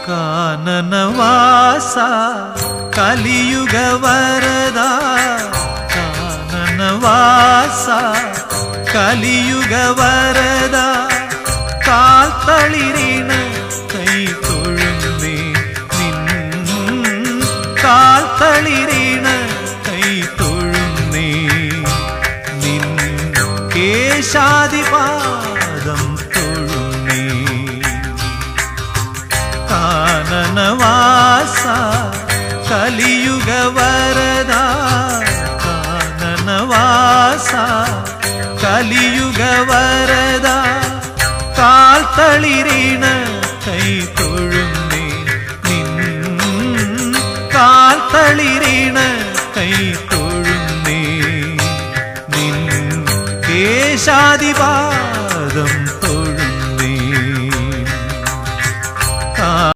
കാനനവാസ കലിയുഗ വരദ കാനനവാസ കലിയുഗ വരദ കാൽത്തളിരിണ കൈ തൊഴുന്നേ നിൻ കാൽത്തളിരിണ കൈ തൊഴുന്നേ നിൻ കേശാദിപാദം തൊഴുന്നേ കാനനവാസ കലി